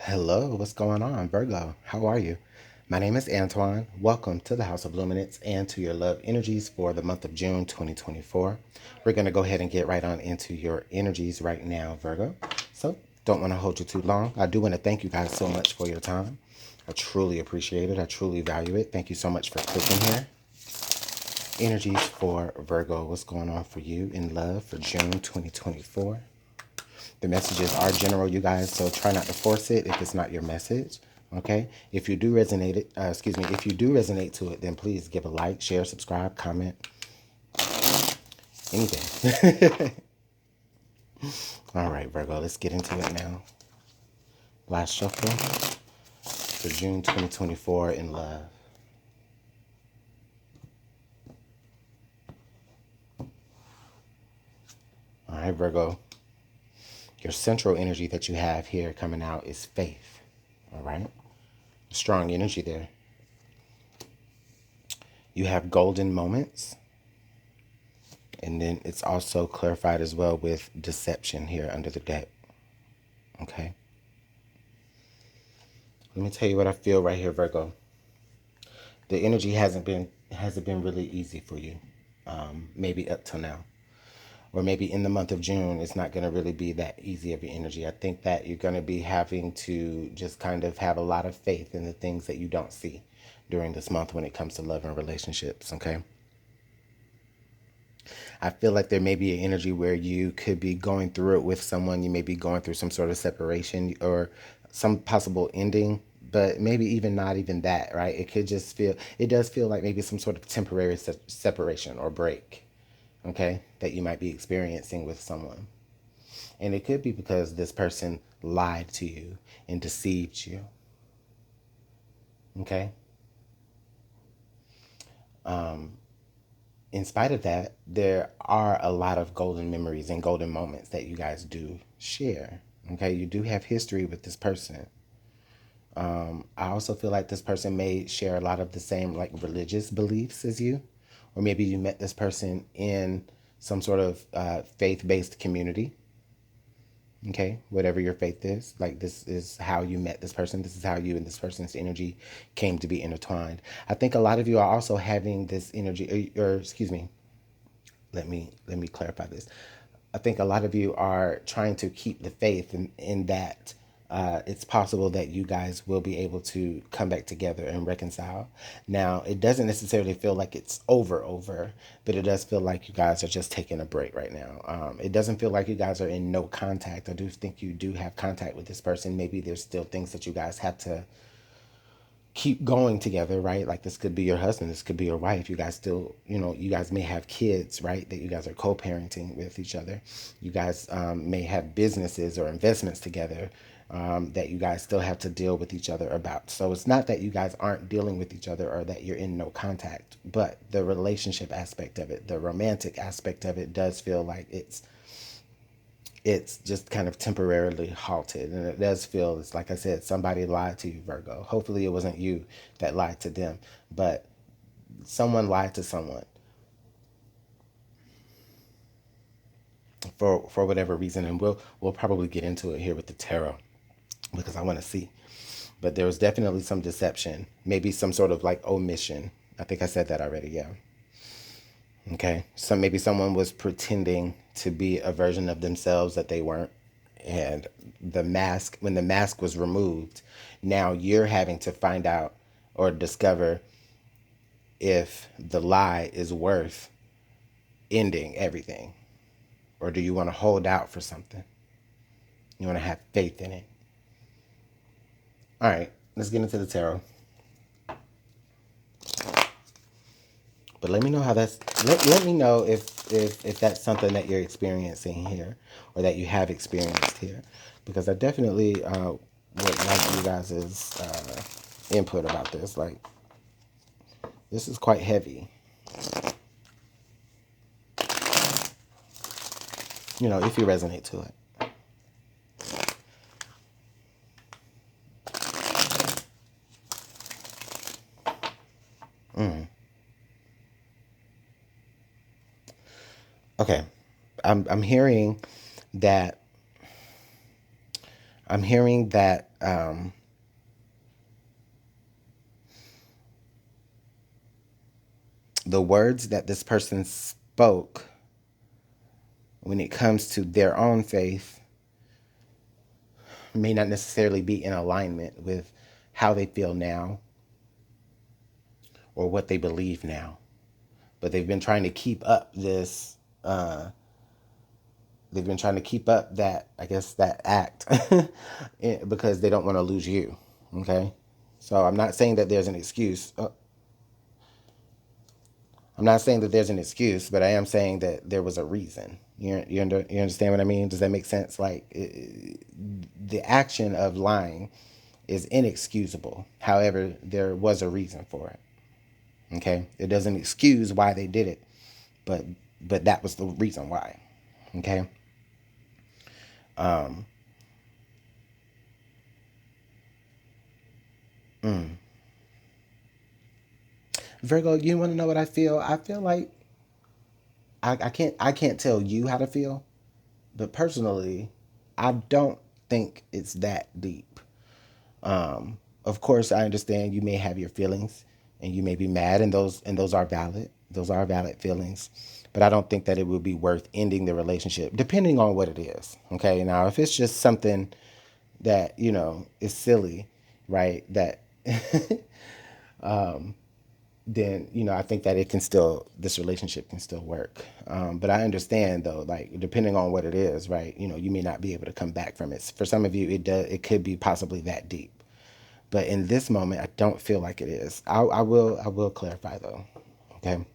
Hello, what's going on, Virgo? How are you? My name is Antoine. Welcome to the House of Luminance and to your love energies for the month of June 2024. We're going to go ahead and get right on into your energies right now, Virgo. So, don't want to hold you too long. I do want to thank you guys so much for your time. I truly appreciate it. I truly value it. Thank you so much for clicking here. Energies for Virgo. What's going on for you in love for June 2024? The messages are general, you guys, so try not to force it if it's not your message. Okay. If you do resonate if you do resonate to it, then please give a like, share, subscribe, comment, anything. All right, Virgo, let's get into it now. Last shuffle for June 2024 in love. All right, Virgo. Your central energy that you have here coming out is faith. All right. Strong energy there. You have golden moments. And then it's also clarified as well with deception here under the deck. Okay. Let me tell you what I feel right here, Virgo. The energy hasn't been really easy for you. Maybe up till now. Or maybe in the month of June, it's not going to really be that easy of an energy. I think that you're going to be having to just kind of have a lot of faith in the things that you don't see during this month when it comes to love and relationships, okay? I feel like there may be an energy where you could be going through it with someone. You may be going through some sort of separation or some possible ending, but maybe even not even that, right? It does feel like maybe some sort of temporary separation or break, okay, that you might be experiencing with someone. And it could be because this person lied to you and deceived you, okay? In spite of that, there are a lot of golden memories and golden moments that you guys do share. Okay, you do have history with this person. I also feel like this person may share a lot of the same like religious beliefs as you, or maybe you met this person in some sort of faith-based community. Okay, whatever your faith is, like this is how you met this person. This is how you and this person's energy came to be intertwined. I think a lot of you are also having this energy, or excuse me, let me clarify this. I think a lot of you are trying to keep the faith in that it's possible that you guys will be able to come back together and reconcile. Now, it doesn't necessarily feel like it's over, but it does feel like you guys are just taking a break right now. It doesn't feel like you guys are in no contact. I do think you do have contact with this person. Maybe there's still things that you guys have to keep going together, right? Like this could be your husband, this could be your wife. You guys still, you guys may have kids, right? That you guys are co-parenting with each other. You guys may have businesses or investments together that you guys still have to deal with each other about. So it's not that you guys aren't dealing with each other or that you're in no contact, but the relationship aspect of it, the romantic aspect of it does feel like it's just kind of temporarily halted. And it does feel, it's like I said, somebody lied to you, Virgo. Hopefully it wasn't you that lied to them, but someone lied to someone for whatever reason. And we'll probably get into it here with the tarot because I want to see. But there was definitely some deception, maybe some sort of like omission. I think I said that already, yeah. Okay. So maybe someone was pretending to be a version of themselves that they weren't. And when the mask was removed, now you're having to find out or discover if the lie is worth ending everything. Or do you want to hold out for something? You want to have faith in it. All right, let's get into the tarot. But let me know how let me know if that's something that you're experiencing here or that you have experienced here. Because I definitely would like you guys' input about this. Like, this is quite heavy. If you resonate to it. Okay. I'm hearing that I'm hearing that the words that this person spoke when it comes to their own faith may not necessarily be in alignment with how they feel now or what they believe now. But they've been trying to keep up this, they've been trying to keep up that, I guess, that act because they don't want to lose you. Okay? So I'm not saying that there's an excuse. I'm not saying that there's an excuse, but I am saying that there was a reason. You understand what I mean? Does that make sense? Like, the action of lying is inexcusable. However, there was a reason for it. Okay? It doesn't excuse why they did it, but that was the reason why. Okay? Um, Virgo, you want to know what I feel? I feel like I can't tell you how to feel, but personally, I don't think it's that deep. Of course, I understand you may have your feelings and you may be mad, and those are valid. Those are valid feelings, but I don't think that it would be worth ending the relationship, depending on what it is. Okay, now if it's just something that is silly, right? That then I think that this relationship can still work. But I understand though, like depending on what it is, right? You may not be able to come back from it. For some of you, it could be possibly that deep. But in this moment, I don't feel like it is. I will clarify though. Okay.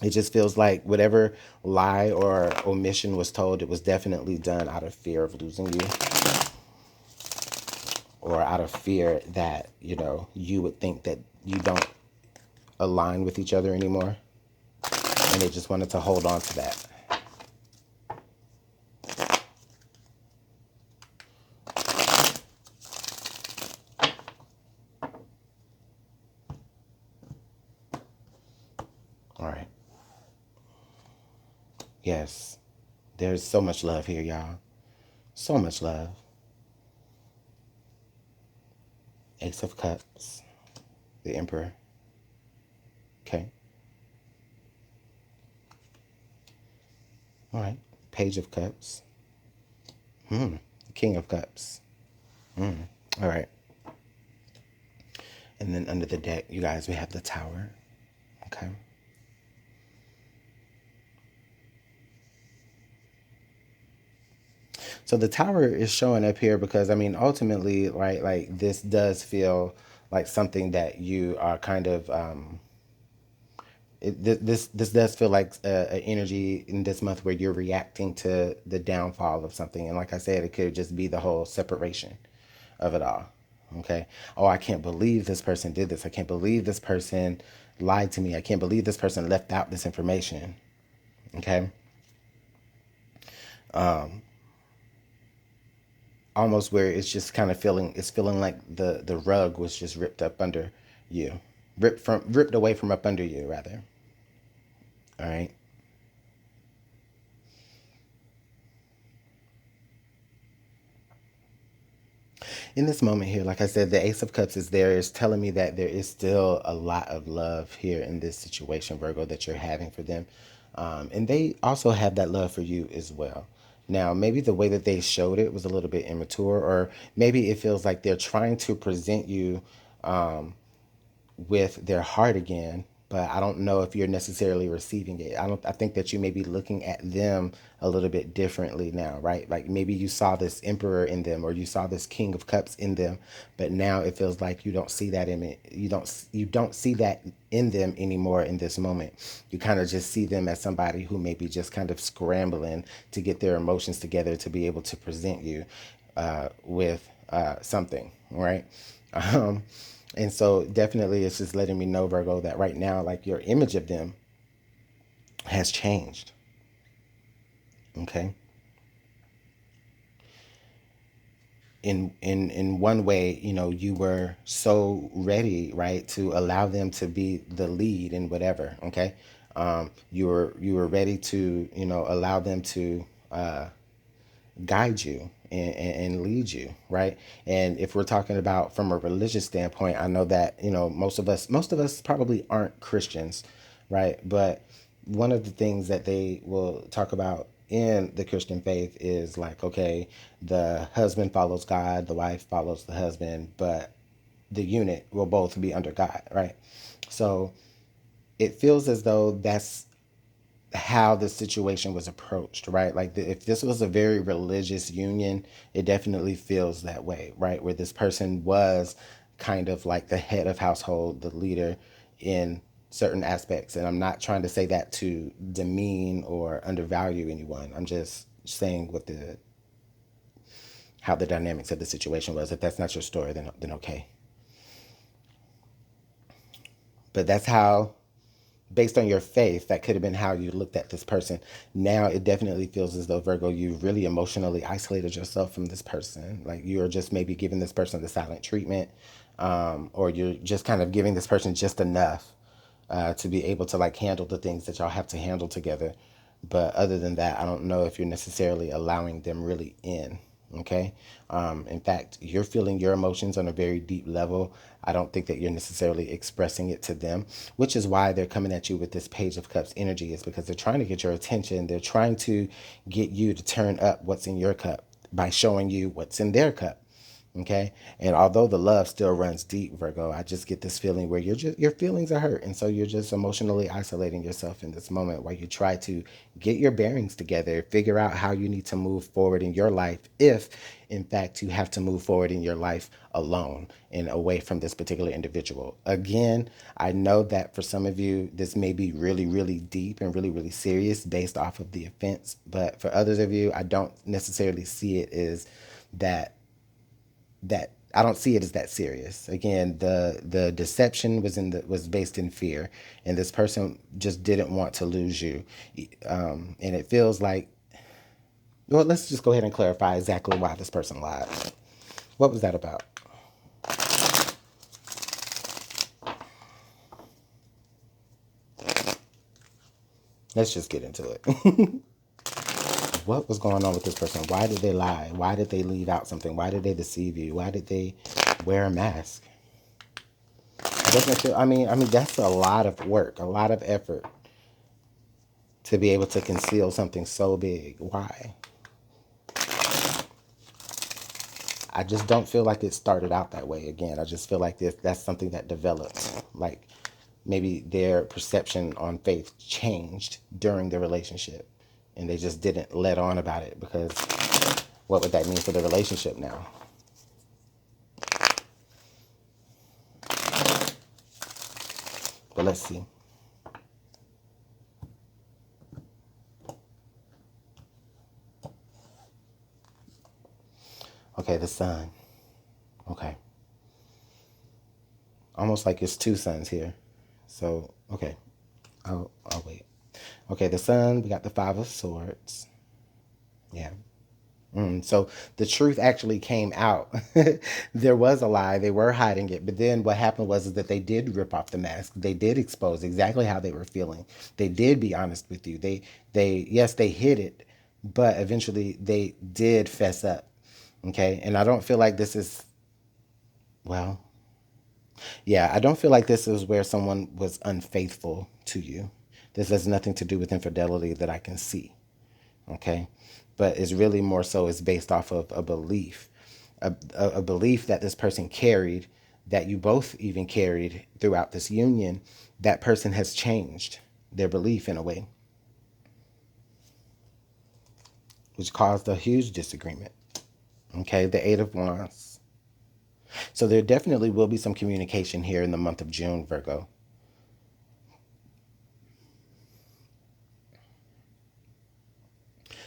It just feels like whatever lie or omission was told, it was definitely done out of fear of losing you, or out of fear that, you would think that you don't align with each other anymore. And they just wanted to hold on to that. All right. Yes. There's so much love here, y'all. So much love. Ace of Cups. The Emperor. Okay. All right. Page of Cups. King of Cups. All right. And then under the deck, you guys, we have the Tower. Okay. So the Tower is showing up here because, I mean, ultimately, right, like this does feel like something that you are kind of, this does feel like a energy in this month where you're reacting to the downfall of something. And like I said, it could just be the whole separation of it all. Okay. Oh, I can't believe this person did this. I can't believe this person lied to me. I can't believe this person left out this information. Okay. Almost where it's just kind of feeling like the rug was just ripped up under you, ripped away from up under you rather. All right. In this moment here, like I said, the Ace of Cups is there, is telling me that there is still a lot of love here in this situation, Virgo, that you're having for them. And they also have that love for you as well. Now, maybe the way that they showed it was a little bit immature, or maybe it feels like they're trying to present you with their heart again, but I don't know if you're necessarily receiving it. I think that you may be looking at them a little bit differently now, right? Like maybe you saw this Emperor in them, or you saw this King of Cups in them, but now it feels like you don't see that in it. You don't see that in them anymore in this moment. You kind of just see them as somebody who may be just kind of scrambling to get their emotions together to be able to present you with something, right? Um, and so definitely it's just letting me know, Virgo, that right now, like your image of them has changed. Okay. In one way, you were so ready, right, to allow them to be the lead in whatever. Okay. You were ready to, allow them to guide you and lead you, right? And if we're talking about from a religious standpoint, I know that, most of us probably aren't Christians, right? But one of the things that they will talk about in the Christian faith is like, okay, the husband follows God, the wife follows the husband, but the unit will both be under God, right? So it feels as though that's how the situation was approached, right? Like if this was a very religious union, it definitely feels that way, right? Where this person was kind of like the head of household, the leader in certain aspects. And I'm not trying to say that to demean or undervalue anyone. I'm just saying what the how the dynamics of the situation was. If that's not your story, then okay. But that's how, based on your faith, that could have been how you looked at this person. Now it definitely feels as though, Virgo, you really emotionally isolated yourself from this person. Like you're just maybe giving this person the silent treatment, or you're just kind of giving this person just enough to be able to like handle the things that y'all have to handle together. But other than that, I don't know if you're necessarily allowing them really in. Okay. In fact, you're feeling your emotions on a very deep level. I don't think that you're necessarily expressing it to them, which is why they're coming at you with this Page of Cups energy, is because they're trying to get your attention. They're trying to get you to turn up what's in your cup by showing you what's in their cup. Okay. And although the love still runs deep, Virgo, I just get this feeling where your feelings are hurt. And so you're just emotionally isolating yourself in this moment while you try to get your bearings together, figure out how you need to move forward in your life. If in fact you have to move forward in your life alone and away from this particular individual. Again, I know that for some of you, this may be really, really deep and really, really serious based off of the offense. But for others of you, I don't necessarily see it as that I don't see it as that serious. Again, the deception was based in fear, and this person just didn't want to lose you. And it feels like, well, let's just go ahead and clarify exactly why this person lied. What was that about? Let's just get into it. What was going on with this person? Why did they lie? Why did they leave out something? Why did they deceive you? Why did they wear a mask? It doesn't feel, I mean, that's a lot of work, a lot of effort to be able to conceal something so big. Why? I just don't feel like it started out that way. Again, I just feel like that's something that developed. Like maybe their perception on faith changed during the relationship and they just didn't let on about it, because what would that mean for the relationship now? But let's see. Okay, the sun. Okay. Almost like it's two suns here. So, okay. I'll wait. Okay, the sun, we got the Five of Swords. Yeah. So the truth actually came out. There was a lie. They were hiding it. But then what happened was is that they did rip off the mask. They did expose exactly how they were feeling. They did be honest with you. Yes, they hid it, but eventually they did fess up. Okay. And I don't feel like this is, well, yeah, I don't feel like this is where someone was unfaithful to you. This has nothing to do with infidelity that I can see. Okay. But it's really more so is based off of a belief, a belief that this person carried, that you both even carried throughout this union. That person has changed their belief in a way, which caused a huge disagreement. Okay. The Eight of Wands. So there definitely will be some communication here in the month of June, Virgo.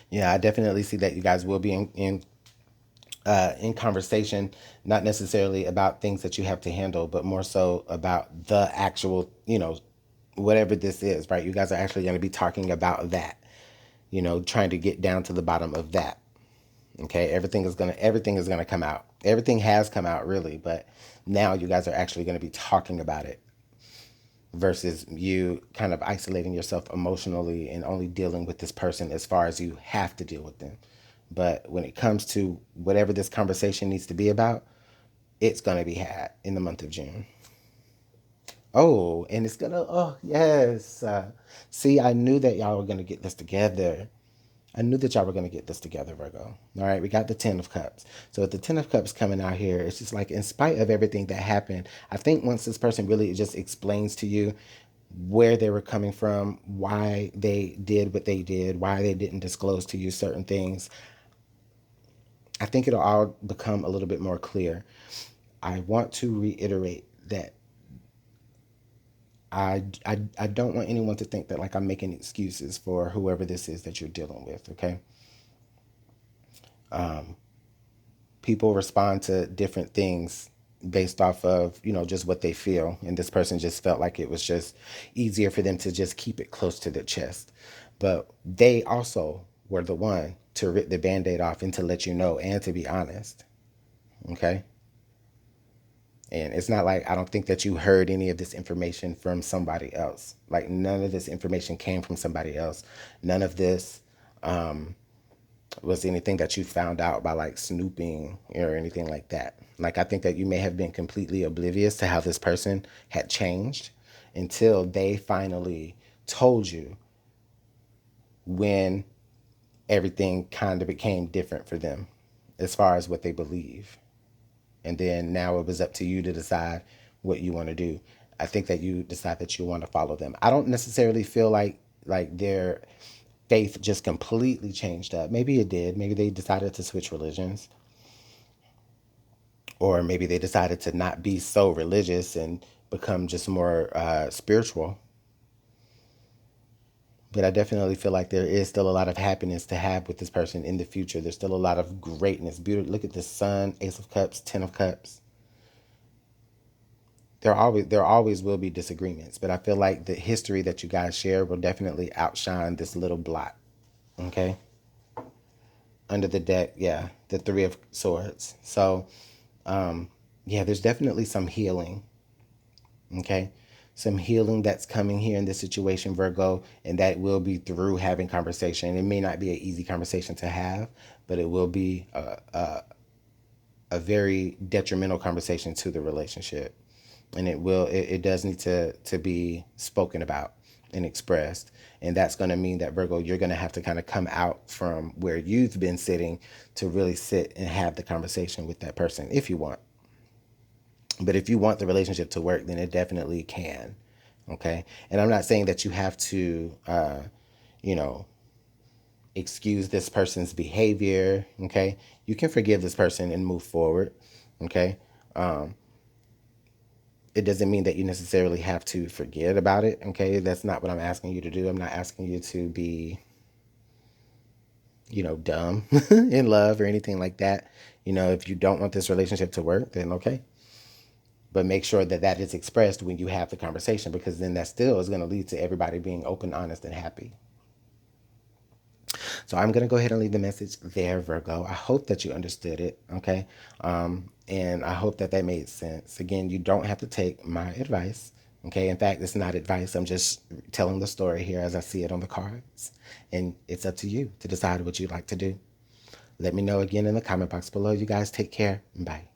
Yeah, I definitely see that you guys will be in conversation, not necessarily about things that you have to handle, but more so about the actual, whatever this is, right? You guys are actually going to be talking about that, trying to get down to the bottom of that. Okay, everything is gonna come out. Everything has come out really, but now you guys are actually going to be talking about it versus you kind of isolating yourself emotionally and only dealing with this person as far as you have to deal with them. But when it comes to whatever this conversation needs to be about, it's going to be had in the month of June. Oh, and it's gonna, oh, yes. See, I knew that y'all were gonna get this together. I knew that y'all were gonna get this together, Virgo. All right, we got the Ten of Cups. So with the Ten of Cups coming out here, it's just like, in spite of everything that happened, I think once this person really just explains to you where they were coming from, why they did what they did, why they didn't disclose to you certain things, I think it'll all become a little bit more clear. I want to reiterate that I don't want anyone to think that like I'm making excuses for whoever this is that you're dealing with, okay? People respond to different things based off of, just what they feel. And this person just felt like it was just easier for them to just keep it close to their chest. But they also were the one to rip the Band-Aid off and to let you know and to be honest, okay? And it's not like I don't think that you heard any of this information from somebody else. Like, none of this information came from somebody else. None of this was anything that you found out by like snooping or anything like that. Like, I think that you may have been completely oblivious to how this person had changed until they finally told you when everything kind of became different for them as far as what they believe. And then now it was up to you to decide what you want to do. I think that you decide that you want to follow them. I don't necessarily feel like their faith just completely changed up. Maybe it did. Maybe they decided to switch religions. Or maybe they decided to not be so religious and become just more spiritual. But I definitely feel like there is still a lot of happiness to have with this person in the future. There's still a lot of greatness. Beauty. Look at the Sun, Ace of Cups, Ten of Cups. There always will be disagreements, but I feel like the history that you guys share will definitely outshine this little blot. Okay. Under the deck, yeah, the Three of Swords. So, yeah, there's definitely some healing. Okay. Some healing that's coming here in this situation, Virgo, and that will be through having conversation. It may not be an easy conversation to have, but it will be a very detrimental conversation to the relationship. And it does need to be spoken about and expressed. And that's going to mean that, Virgo, you're going to have to kind of come out from where you've been sitting to really sit and have the conversation with that person if you want. But if you want the relationship to work, then it definitely can. Okay. And I'm not saying that you have to, you know, excuse this person's behavior. Okay. You can forgive this person and move forward. Okay. It doesn't mean that you necessarily have to forget about it. Okay. That's not what I'm asking you to do. I'm not asking you to be, dumb in love or anything like that. If you don't want this relationship to work, then okay. But make sure that that is expressed when you have the conversation, because then that still is going to lead to everybody being open, honest, and happy. So I'm going to go ahead and leave the message there, Virgo. I hope that you understood it, okay? And I hope that that made sense. Again, you don't have to take my advice, okay? In fact, it's not advice. I'm just telling the story here as I see it on the cards. And it's up to you to decide what you'd like to do. Let me know again in the comment box below. You guys take care. Bye.